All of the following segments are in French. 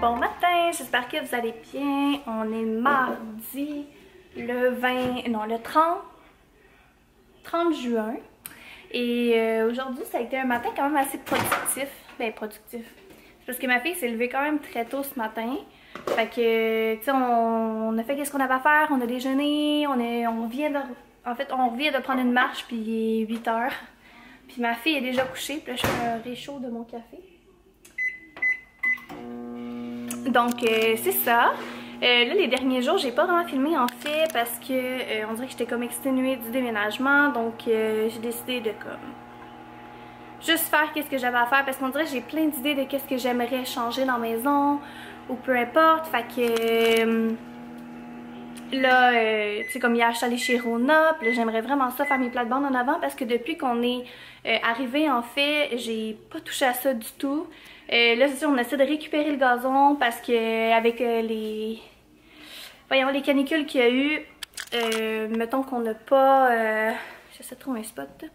Bon matin, j'espère que vous allez bien. On est mardi le 30 juin. Et aujourd'hui, ça a été un matin quand même assez productif. Ben, productif. C'est parce que ma fille s'est levée quand même très tôt ce matin. Fait que, tu sais, on a fait qu'est-ce qu'on avait à faire. On a déjeuné, on revient de prendre une marche, puis il est 8 h. Puis ma fille est déjà couchée, puis là, je fais un réchaud de mon café. Donc, c'est ça. Là, les derniers jours, j'ai pas vraiment filmé en fait parce que on dirait que j'étais comme exténuée du déménagement. Donc, j'ai décidé de comme juste faire qu'est-ce que j'avais à faire parce qu'on dirait que j'ai plein d'idées de qu'est-ce que j'aimerais changer dans la maison ou peu importe. Fait que là, tu sais, comme hier, je suis allée chez Rona, puis là, j'aimerais vraiment ça faire mes plates-bandes en avant parce que depuis qu'on est arrivé, en fait, j'ai pas touché à ça du tout. Là, c'est sûr, on essaie de récupérer le gazon parce que avec les canicules qu'il y a eu, mettons qu'on n'a pas... j'essaie de trouver un spot.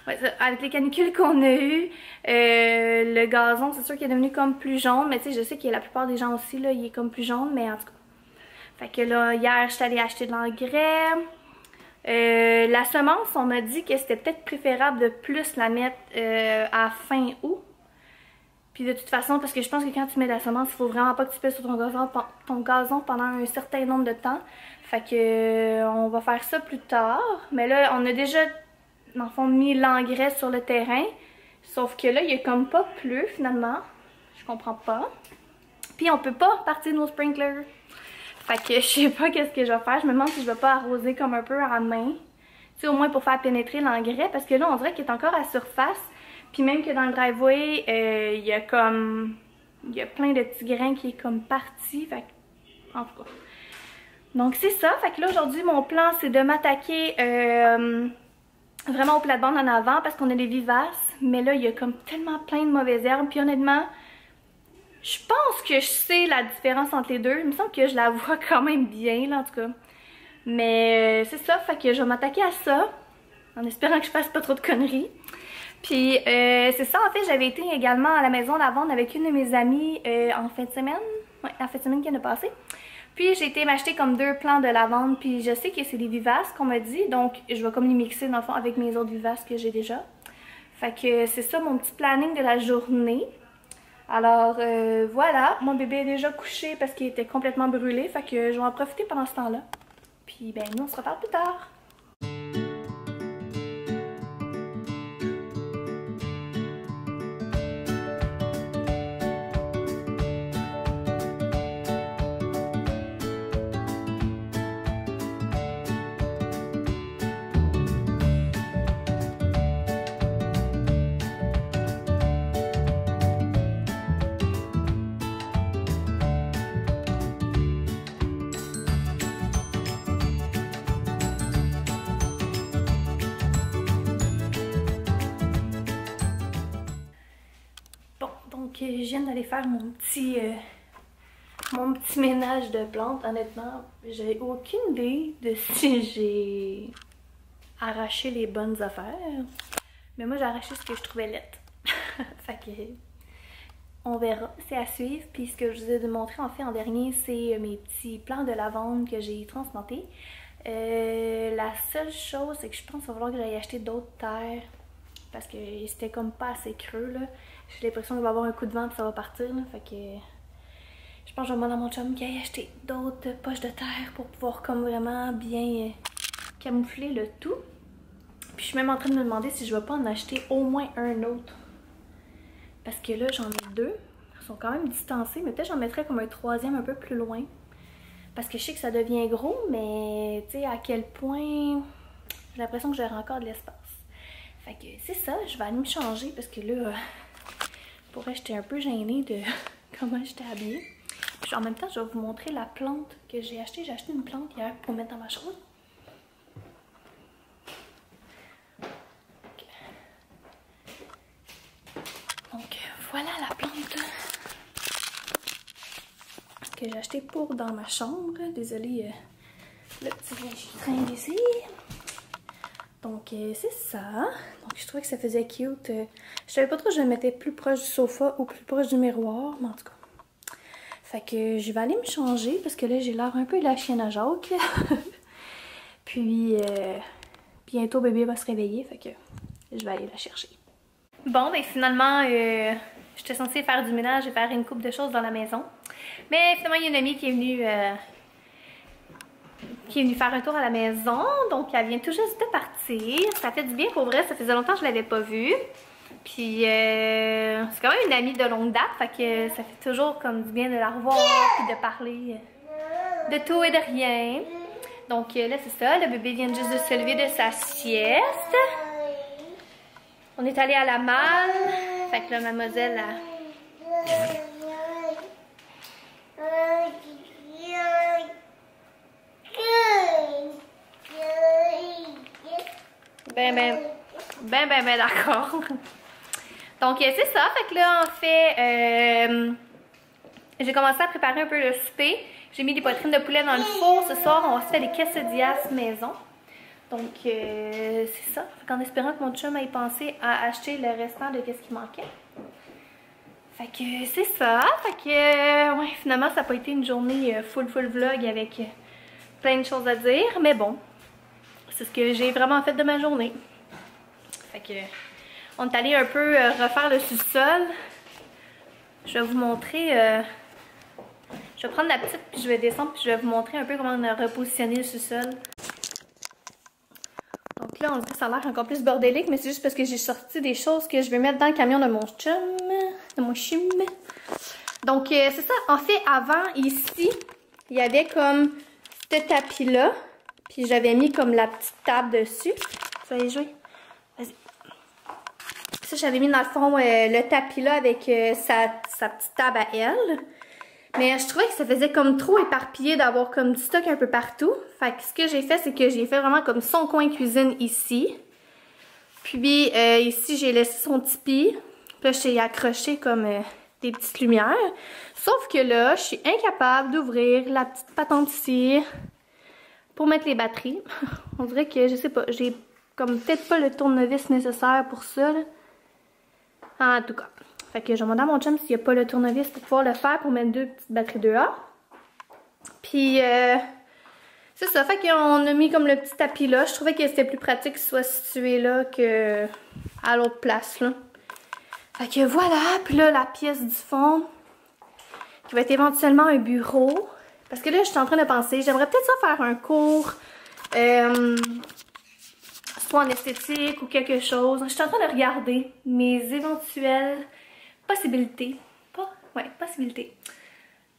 Ouais, avec les canicules qu'on a eu, le gazon, c'est sûr qu'il est devenu comme plus jaune, mais tu sais, je sais que la plupart des gens aussi, là, il est comme plus jaune, mais en tout cas. Fait que là, hier, je suis allée acheter de l'engrais. La semence, on m'a dit que c'était peut-être préférable de plus la mettre à fin août. Puis de toute façon, parce que je pense que quand tu mets de la semence, il faut vraiment pas que tu pèses sur ton gazon pendant un certain nombre de temps. Fait que on va faire ça plus tard. Mais là, on a déjà, dans le fond, mis l'engrais sur le terrain. Sauf que là, il y a comme pas plu finalement. Je comprends pas. Puis on peut pas partir nos sprinklers. Fait que je sais pas qu'est-ce que je vais faire. Je me demande si je vais pas arroser comme un peu à main. Tu sais, au moins pour faire pénétrer l'engrais. Parce que là, on dirait qu'il est encore à surface. Puis même que dans le driveway, il y a comme... il y a plein de petits grains qui est comme parti. Fait que... en tout cas. Donc c'est ça. Fait que là, aujourd'hui, mon plan, c'est de m'attaquer vraiment aux plates-bandes en avant. Parce qu'on a des vivaces. Mais là, il y a comme tellement plein de mauvaises herbes. Puis honnêtement... je pense que je sais la différence entre les deux. Il me semble que je la vois quand même bien, là, en tout cas. Mais c'est ça, fait que je vais m'attaquer à ça. En espérant que je fasse pas trop de conneries. Puis c'est ça, en fait, j'avais été également à la maison lavande avec une de mes amies en fin de semaine. Ouais, en fin de semaine qui vient de passer. Puis j'ai été m'acheter comme 2 plants de lavande. Puis je sais que c'est des vivaces qu'on m'a dit. Donc je vais comme les mixer dans le fond avec mes autres vivaces que j'ai déjà. Fait que c'est ça mon petit planning de la journée. Alors voilà, mon bébé est déjà couché parce qu'il était complètement brûlé, fait que je vais en profiter pendant ce temps-là. Puis ben nous on se reparle plus tard. Donc je viens d'aller faire mon petit ménage de plantes. Honnêtement, j'ai aucune idée de si j'ai arraché les bonnes affaires. Mais moi j'ai arraché ce que je trouvais laid. Fait que on verra, c'est à suivre. Puis ce que je vous ai montré en fait en dernier, c'est mes petits plants de lavande que j'ai transplantés. La seule chose, c'est que je pense qu'il va falloir que j'aille acheter d'autres terres. Parce que c'était comme pas assez creux là. J'ai l'impression qu'il va y avoir un coup de vent et ça va partir là. Fait que je pense que je vais demander à mon chum qu'il aille acheter d'autres poches de terre pour pouvoir comme vraiment bien camoufler le tout. Puis je suis même en train de me demander si je vais pas en acheter au moins un autre. Parce que là j'en ai 2. Ils sont quand même distancés, mais peut-être j'en mettrais comme un troisième un peu plus loin. Parce que je sais que ça devient gros, mais tu sais à quel point j'ai l'impression que j'aurai encore de l'espace. Fait que c'est ça, je vais aller me changer parce que là, pour vrai, j'étais un peu gênée de comment j'étais habillée. Puis en même temps, je vais vous montrer la plante que j'ai achetée. J'ai acheté une plante hier pour mettre dans ma chambre. Donc voilà la plante que j'ai achetée pour dans ma chambre. Désolée, le petit vient qui traîne ici. Donc c'est ça. Donc je trouvais que ça faisait cute. Je savais pas trop si je le mettais plus proche du sofa ou plus proche du miroir, mais en tout cas. Fait que je vais aller me changer parce que là j'ai l'air un peu de la chienne à Jacques. Puis bientôt bébé va se réveiller, fait que je vais aller la chercher. Bon, ben finalement, j'étais censée faire du ménage et faire une couple de choses dans la maison. Mais finalement, il y a une amie qui est venue faire un tour à la maison. Donc, elle vient tout juste de partir. Ça fait du bien pour vrai, ça faisait longtemps que je l'avais pas vue. Puis, c'est quand même une amie de longue date, fait que ça fait toujours comme du bien de la revoir puis de parler de tout et de rien. Donc là, c'est ça, le bébé vient juste de se lever de sa sieste. On est allé à la malle. Fait que là, mademoiselle, ben, d'accord. Donc, c'est ça. Fait que là, en fait, j'ai commencé à préparer un peu le souper. J'ai mis des poitrines de poulet dans le four. Ce soir, on va se faire des quesadillas maison. Donc, c'est ça. En espérant que mon chum ait pensé à acheter le restant de ce qui manquait. Fait que c'est ça. Fait que, ouais, finalement, ça n'a pas été une journée full vlog avec plein de choses à dire. Mais bon, c'est ce que j'ai vraiment fait de ma journée. Fait que, on est allé un peu refaire le sous-sol. Je vais vous montrer... je vais prendre la petite puis je vais descendre puis je vais vous montrer un peu comment on a repositionné le sous-sol. Donc là, on dirait que ça a l'air encore plus bordélique, mais c'est juste parce que j'ai sorti des choses que je vais mettre dans le camion de mon chum. Donc, c'est ça. En fait, avant, ici, il y avait comme ce tapis-là. Puis j'avais mis comme la petite table dessus. Tu vas y jouer? Vas-y. Ça, j'avais mis dans le fond le tapis-là avec sa petite table à elle. Mais je trouvais que ça faisait comme trop éparpillé d'avoir comme du stock un peu partout. Fait que ce que j'ai fait, c'est que j'ai fait vraiment comme son coin cuisine ici. Puis ici, j'ai laissé son tipi. Puis là, j'ai accroché comme des petites lumières. Sauf que là, je suis incapable d'ouvrir la petite patente ici pour mettre les batteries. On dirait que, je sais pas, j'ai comme peut-être pas le tournevis nécessaire pour ça, là. En tout cas. Fait que je demande à mon chum s'il n'y a pas le tournevis pour pouvoir le faire pour mettre deux petites batteries 2A. Puis, c'est ça. Fait qu'on a mis comme le petit tapis là. Je trouvais que c'était plus pratique qu'il soit situé là que à l'autre place, là. Fait que voilà. Puis là, la pièce du fond, qui va être éventuellement un bureau. Parce que là, je suis en train de penser, j'aimerais peut-être ça faire un cours, soit en esthétique ou quelque chose. Je suis en train de regarder mes éventuelles possibilités. Possibilités.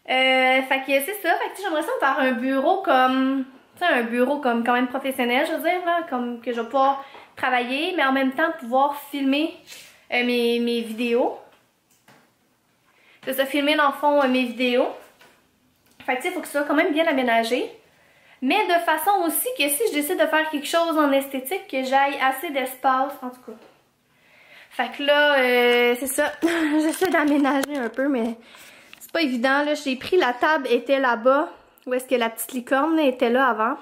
Fait que c'est ça. Fait que j'aimerais ça me faire un bureau comme... Tu sais, un bureau comme quand même professionnel, je veux dire, là. Comme que je vais pouvoir travailler, mais en même temps pouvoir filmer mes vidéos. C'est ça, filmer dans le fond mes vidéos. Fait que tu sais, il faut que ce soit quand même bien aménagé. Mais de façon aussi que si je décide de faire quelque chose en esthétique, que j'aille assez d'espace, en tout cas. Fait que là, c'est ça. J'essaie d'aménager un peu, mais c'est pas évident. Là, j'ai pris la table, était là-bas. Où est-ce que la petite licorne était là avant.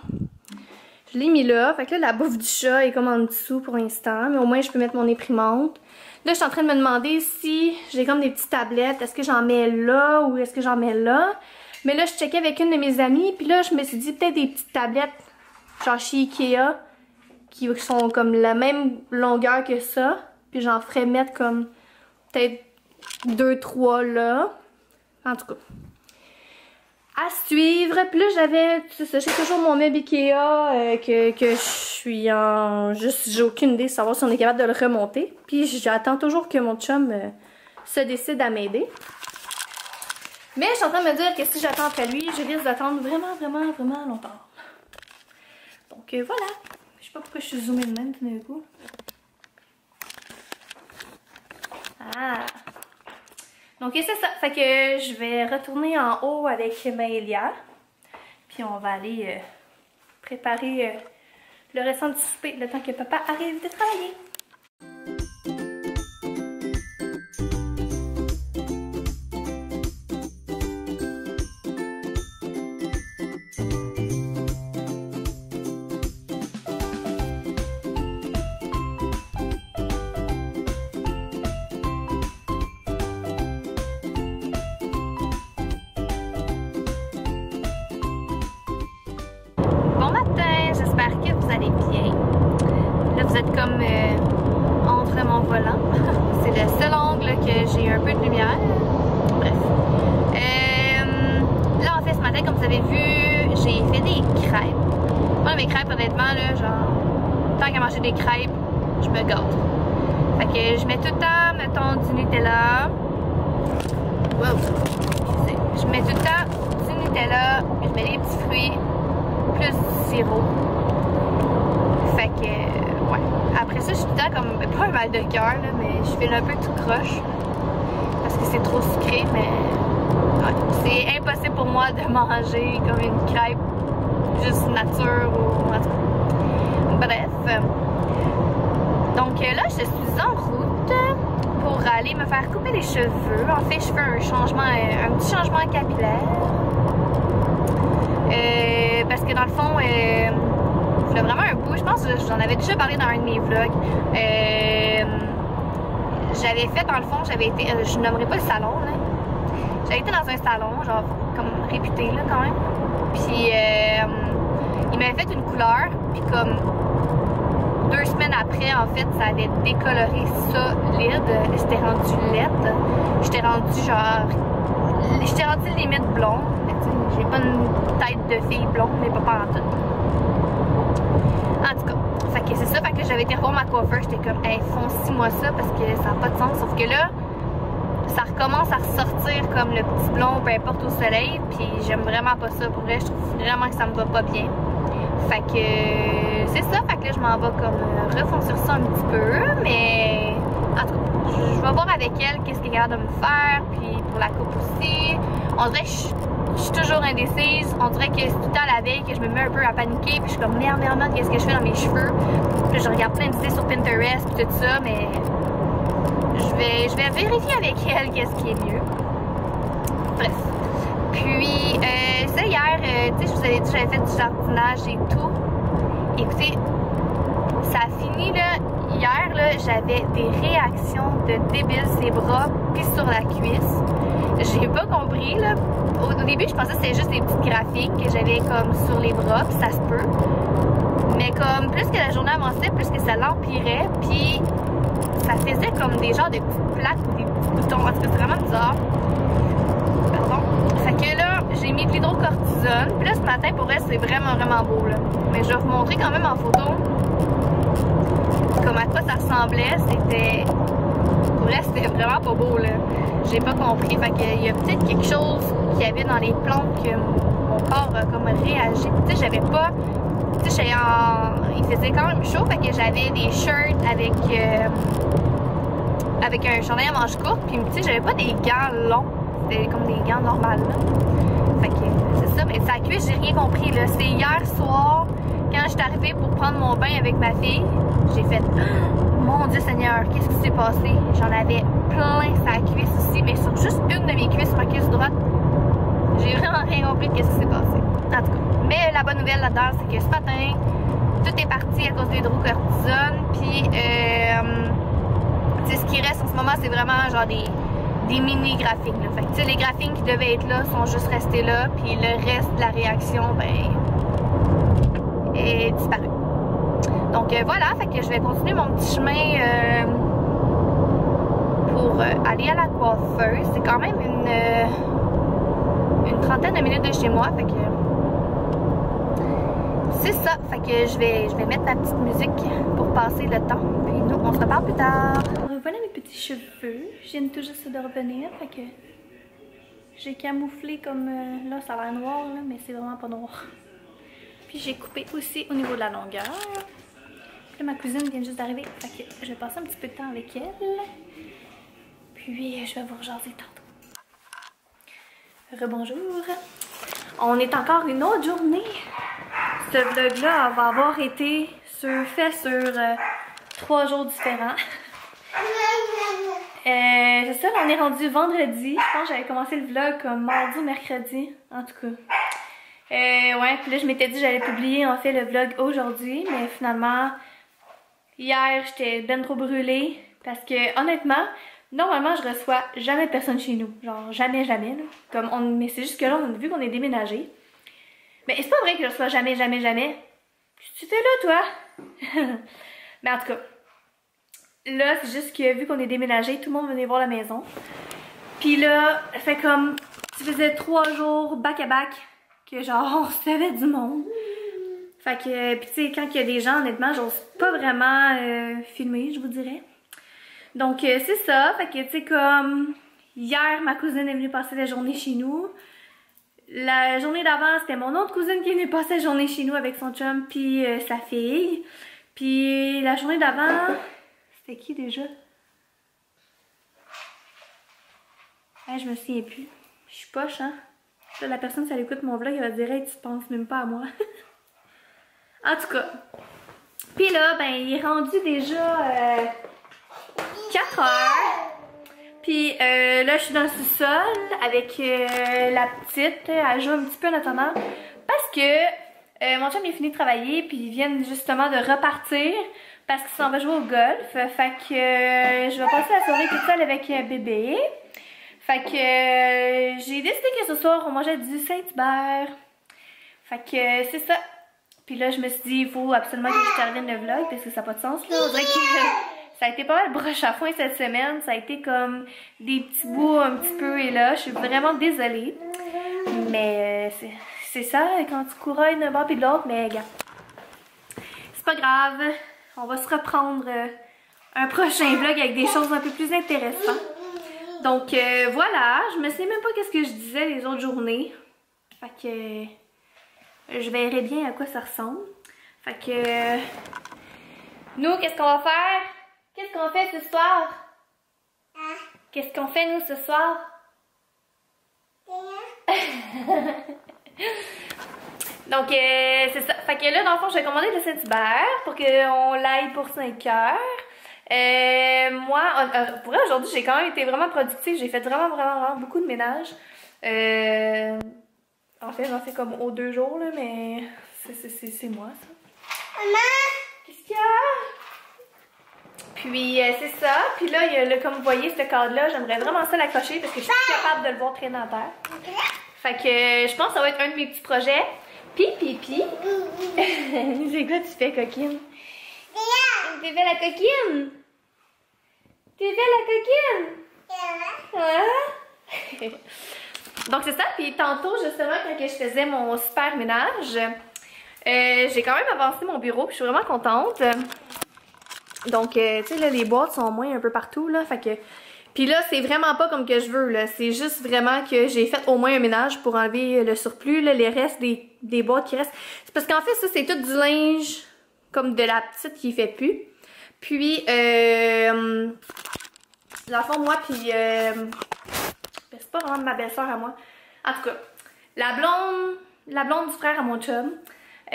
Je l'ai mis là. Fait que là, la bouffe du chat est comme en dessous pour l'instant. Mais au moins, je peux mettre mon imprimante. Là, je suis en train de me demander si j'ai comme des petites tablettes. Est-ce que j'en mets là ou est-ce que j'en mets là? Mais là, je checkais avec une de mes amies. Puis là, je me suis dit peut-être des petites tablettes, genre chez Ikea, qui sont comme la même longueur que ça. Puis j'en ferais mettre comme peut-être 2-3 là. En tout cas. À suivre. Puis là, j'avais, c'est ça, j'ai toujours mon meuble Ikea que je suis en... Juste, j'ai aucune idée de savoir si on est capable de le remonter. Puis j'attends toujours que mon chum se décide à m'aider. Mais je suis en train de me dire que si j'attends après lui, je risque d'attendre vraiment longtemps. Donc voilà. Je sais pas pourquoi je suis zoomée de même tout d'un coup. Ah! Donc c'est ça. Fait que je vais retourner en haut avec Maëlia. Puis on va aller préparer le restant du souper le temps que papa arrive de travailler. vous êtes comme entre mon volant. C'est le seul angle que j'ai un peu de lumière. Bref. Là, en fait, ce matin, comme vous avez vu, j'ai fait des crêpes. Moi, mes crêpes, honnêtement, là, genre, tant qu'à manger des crêpes, je me gâte. Fait que je mets tout le temps, mettons, du Nutella. Wow! Je mets tout le temps du Nutella, je mets des petits fruits, plus du sirop. Fait que, ouais. Après ça, je suis tout le temps comme, pas un mal de cœur, mais je fais un peu tout croche. Parce que c'est trop sucré, mais ouais. C'est impossible pour moi de manger comme une crêpe juste nature ou en tout cas. Bref. Donc là, je suis en route pour aller me faire couper les cheveux. En fait, je fais un petit changement capillaire. Parce que dans le fond, c'est vraiment un bout. Je pense que j'en avais déjà parlé dans un de mes vlogs. J'avais fait, dans le fond, j'avais été, je nommerai pas le salon, là. J'avais été dans un salon, genre, comme réputé, là, quand même. Puis, il m'avait fait une couleur, puis comme 2 semaines après, en fait, ça avait décoloré solide. J'étais rendue laide. J'étais rendue limite blonde. J'ai pas une tête de fille blonde, mais pas en tout. En tout cas, fait que c'est ça. Fait que j'avais été revoir ma coiffeur. J'étais comme, hey, foncis-moi ça parce que ça n'a pas de sens. Sauf que là, ça recommence à ressortir comme le petit blond, peu importe au soleil. Puis j'aime vraiment pas ça. Pour vrai, je trouve vraiment que ça me va pas bien. Fait que c'est ça, fait que là je m'en vais comme refoncer ça un petit peu, mais en tout cas, je vais voir avec elle qu'est-ce qu'elle est capable de me faire, puis pour la coupe aussi. On dirait que je suis toujours indécise, on dirait que c'est tout le temps la veille que je me mets un peu à paniquer, puis je suis comme merde, qu'est-ce que je fais dans mes cheveux? Puis je regarde plein d'idées sur Pinterest, puis tout ça, mais je vais vérifier avec elle qu'est-ce qui est mieux. Bref. Puis, ça hier, tu sais, je vous avais dit que j'avais fait du jardinage et tout. Écoutez, ça a fini, là. Hier, là, j'avais des réactions de débiles sur les bras puis sur la cuisse. J'ai pas compris, là. Au début, je pensais que c'était juste des petites graphiques que j'avais comme sur les bras, puis ça se peut. Mais comme, plus que la journée avançait, plus que ça l'empirait, puis ça faisait comme des genres de petites plaques ou des petits boutons. En tout cas, c'est vraiment bizarre. Fait que là, j'ai mis de l'hydrocortisone. Puis là, ce matin, pour elle, c'est vraiment, vraiment beau, là. Mais je vais vous montrer quand même en photo comme à quoi ça ressemblait. C'était... Pour elle, c'était vraiment pas beau, là. J'ai pas compris. Fait qu'il y a peut-être quelque chose qu'il y avait dans les plantes que mon corps a comme réagi. Tu sais, j'avais pas... Tu sais, il faisait quand même chaud. Fait que j'avais des shirts avec un chandail à manches courtes. Puis, tu sais, j'avais pas des gants longs. C'était comme des gants normales, là. Fait que c'est ça, mais sa cuisse, j'ai rien compris, là. C'est hier soir, quand je suis arrivée pour prendre mon bain avec ma fille, j'ai fait oh, mon Dieu Seigneur, qu'est-ce qui s'est passé? J'en avais plein sa cuisse aussi, mais sur juste une de mes cuisses, sur ma cuisse droite, j'ai vraiment rien compris de qu'est-ce qui s'est passé. En tout cas. Mais la bonne nouvelle là-dedans, c'est que ce matin, tout est parti à cause de l'hydrocortisone, puis ce qui reste en ce moment, c'est vraiment genre des mini graphiques, là. Fait que, tu sais, les graphiques qui devaient être là sont juste restés là, puis le reste de la réaction, ben, est disparu. Donc voilà, fait que je vais continuer mon petit chemin pour aller à la coiffeuse. C'est quand même une trentaine de minutes de chez moi, fait que c'est ça. Fait que je vais mettre ma petite musique pour passer le temps, puis nous, on se reparle plus tard. Voilà mes petits cheveux. Je viens tout juste de revenir, fait que j'ai camouflé comme là, ça a l'air noir, là, mais c'est vraiment pas noir. Puis j'ai coupé aussi au niveau de la longueur. Là, ma cousine vient juste d'arriver, fait que je vais passer un petit peu de temps avec elle. Puis je vais vous rejaser tantôt. Rebonjour. On est encore une autre journée. Ce vlog-là va avoir été fait sur 3 jours différents. C'est ça, là, on est rendu vendredi. Je pense que j'avais commencé le vlog comme mardi ou mercredi, en tout cas. Ouais, puis là, je m'étais dit que j'allais publier en fait le vlog aujourd'hui, mais finalement, hier, j'étais ben trop brûlée parce que, honnêtement, normalement, je reçois jamais personne chez nous. Genre, jamais, là. Comme mais c'est juste que là, vu qu'on est déménagé. Mais c'est pas vrai que je reçois jamais. Qu'est-ce que tu fais là, toi? Mais en tout cas, là, c'est juste que vu qu'on est déménagé, tout le monde venait voir la maison. Puis là, ça fait comme, ça faisait 3 jours back à back que genre, on recevait du monde. Fait que, pis tu sais, quand il y a des gens, honnêtement, j'ose pas vraiment filmer, je vous dirais. Donc, c'est ça. Fait que, tu sais, comme, hier, ma cousine est venue passer la journée chez nous. La journée d'avant, c'était mon autre cousine qui est venue passer la journée chez nous avec son chum puis sa fille. Puis la journée d'avant, c'était qui déjà? Je me souviens plus. Je suis poche, hein? Là, la personne, si elle écoute mon vlog, elle va dire hey, tu penses même pas à moi. En tout cas. Puis là, ben, il est rendu déjà 4 heures. Puis là, je suis dans le sous-sol avec la petite. Elle joue un petit peu en attendant. Parce que mon chum est fini de travailler. Puis ils viennent justement de repartir. Parce qu'il s'en va jouer au golf. Fait que je vais passer la soirée toute seule avec bébé. Fait que j'ai décidé que ce soir, on mangeait du Saint-Hubert. Fait que c'est ça. Puis là, je me suis dit, il faut absolument que je termine le vlog. Parce que ça n'a pas de sens, là. On dirait que... Ça a été pas mal broche à foin cette semaine. Ça a été comme des petits bouts un petit peu et là. Je suis vraiment désolée. Mais c'est ça quand tu couronnes d'un bord et de l'autre. Mais regarde, c'est pas grave. On va se reprendre un prochain vlog avec des choses un peu plus intéressantes. Donc voilà. Je me sais même pas qu'est-ce que je disais les autres journées. Fait que je verrai bien à quoi ça ressemble. Fait que nous, qu'est-ce qu'on va faire? Qu'est-ce qu'on fait ce soir? Hein? Qu'est-ce qu'on fait nous ce soir? Donc c'est ça. Fait que là dans le fond je vais commander le Saint-Hubert pour qu'on l'aille pour 5 heures. Moi, pour vrai aujourd'hui j'ai quand même été vraiment productive. J'ai fait vraiment beaucoup de ménage. En fait j'en fais comme aux 2 jours là, mais c'est moi ça. Maman! Qu'est-ce qu'il y a? Puis c'est ça. Puis là, il y a, comme vous voyez, ce cadre-là, j'aimerais vraiment ça l'accrocher parce que je suis plus capable de le voir traîner en terre. Fait que je pense que ça va être un de mes petits projets. Puis. C'est quoi tu fais, coquine? Tu fais la coquine? Tu fais la coquine? Ah? Donc c'est ça. Puis tantôt, justement, quand je faisais mon super ménage, j'ai quand même avancé mon bureau. Puis je suis vraiment contente. Donc, tu sais, là, les boîtes sont moins un peu partout, là, fait que... Puis là, c'est vraiment pas comme que je veux, là. C'est juste vraiment que j'ai fait au moins un ménage pour enlever le surplus, là, les restes des boîtes qui restent. C'est parce qu'en fait, ça, c'est tout du linge comme de la petite qui fait plus. Puis, dans le fond, moi, puis... c'est pas vraiment de ma belle-sœur à moi. En tout cas, la blonde du frère à mon chum...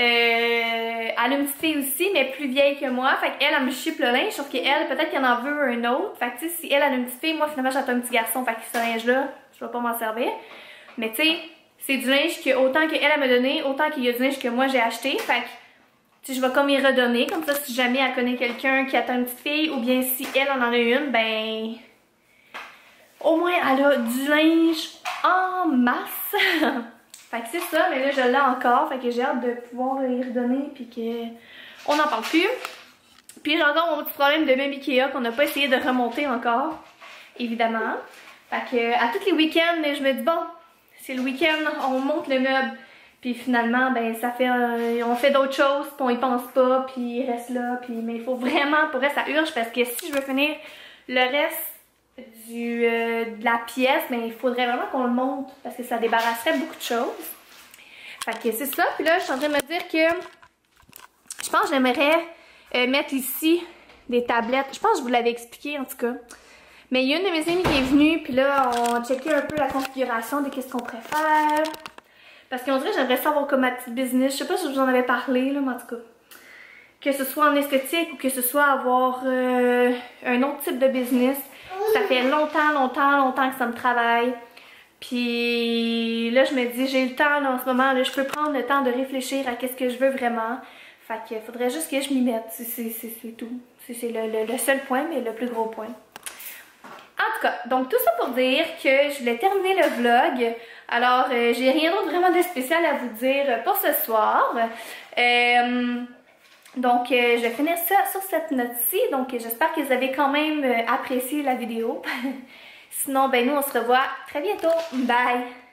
elle a une petite fille aussi, mais plus vieille que moi. Fait qu'elle, elle me chipe le linge, sauf qu'elle, peut-être qu'elle en veut un autre. Fait que tu sais, si elle a une petite fille, moi finalement j'attends un petit garçon. Fait que ce linge-là, je vais pas m'en servir. Mais tu sais, c'est du linge que autant qu'elle m'a donné, autant qu'il y a du linge que moi j'ai acheté. Fait que tu sais, je vais comme y redonner. Comme ça, si jamais elle connaît quelqu'un qui attend une petite fille, ou bien si elle en a une, ben... au moins elle a du linge en masse. Fait que c'est ça, mais là je l'ai encore, fait que j'ai hâte de pouvoir y redonner puis qu'on n'en parle plus. Puis j'ai encore mon petit problème de meuble Ikea qu'on n'a pas essayé de remonter encore, évidemment. Fait que à tous les week-ends, je me dis bon, c'est le week-end, on monte le meuble. Puis finalement, ben ça fait, on fait d'autres choses, puis on y pense pas, puis il reste là. Puis mais il faut vraiment, pour vrai ça urge parce que si je veux finir le reste de la pièce, mais il faudrait vraiment qu'on le monte parce que ça débarrasserait beaucoup de choses. Fait que c'est ça. Puis là, je suis en train de me dire que je pense que j'aimerais mettre ici des tablettes. Je pense que je vous l'avais expliqué en tout cas. Mais il y a une de mes amies qui est venue, puis là, on checkait un peu la configuration de qu'est-ce qu'on préfère. Parce qu'on dirait que j'aimerais savoir comme ma petite business. Je sais pas si je vous en avais parlé, là, mais en tout cas. Que ce soit en esthétique ou que ce soit avoir un autre type de business. Ça fait longtemps que ça me travaille. Puis là, je me dis, j'ai le temps là, en ce moment, là, je peux prendre le temps de réfléchir à qu'est-ce que je veux vraiment. Fait qu'il faudrait juste que je m'y mette, c'est tout. C'est le seul point, mais le plus gros point. En tout cas, donc tout ça pour dire que je voulais terminer le vlog. Alors, j'ai rien d'autre vraiment de spécial à vous dire pour ce soir. Donc, je vais finir ça sur cette note-ci. Donc, j'espère que vous avez quand même apprécié la vidéo. Sinon, ben nous, on se revoit très bientôt. Bye!